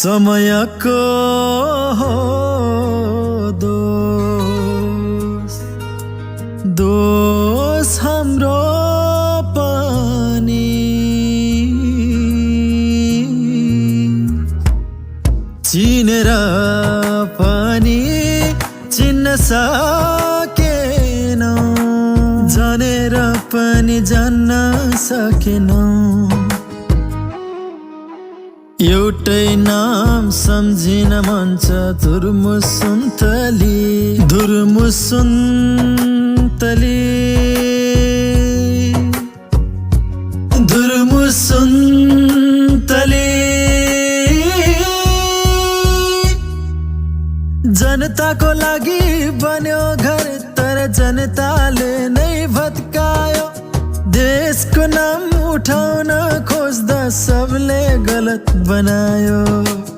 समयको दोष दोष हाम्रो पनि चिनेर पनि चिन्न सकेनौं, जानेर पनि जान्न सकेनौं। एउटै नाम सम्झिन मन छ, धुर्मुसुन्तली धुर्मुसुन्तली धुर्मुसुन्तली। जनताको लागि बन्यो घर, तर जनताले नै भत्कायो। देशको नाम उठाउन खोज्दा सबले गलत बनायो।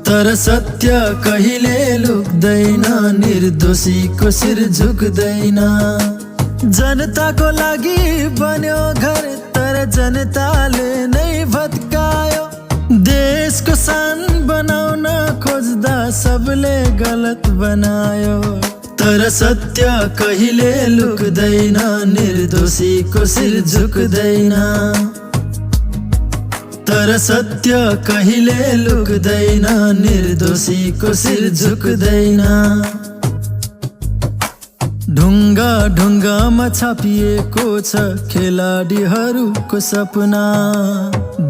तर सत्य कहिले लुक्दैन, निर्दोषीको शिर झुक्दैन। जनताको लागि बन्यो घर, तर जनताले नै भत्कायो। देशको शान बनाउन खोज्दा सबले गलत बनायो। तर सत्य कहिले लुक्दैन, निर्दोषीको शिर झुक्दैन। तर सत्य कहिले लुक्दैन, निर्दोषीको शिर झुक्दैन। ढुङ्गा ढुङ्गामा छापिएको छ खेलाडीहरूको सपना।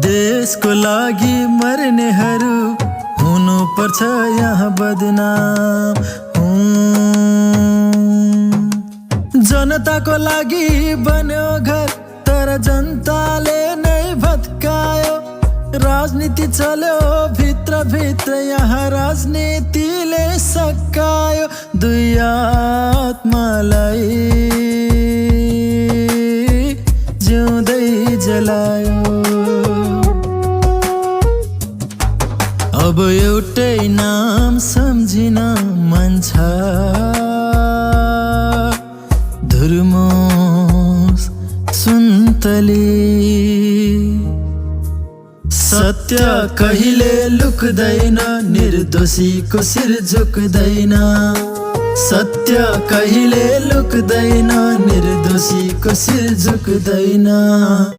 देशको लागि मर्नेहरू हुनु पर्छ यहाँ बदनाम। जनताको लागि बन्यो घर, तर जनताले नै भत्कायो। राजनीति चल्यो भित्र भित्र, यहाँ राजनीतिले सकायो। दुई आत्मालाई जिउँदै जलायो। अब एउटै नाम सम्झिन मन छ, धुर्मुसुन्तली। सत्य कहिले लुक्दैन, निर्दोषीको शिर झुक्दैन। सत्य कहिले लुक्दैन, निर्दोषीको शिर झुक्दैन।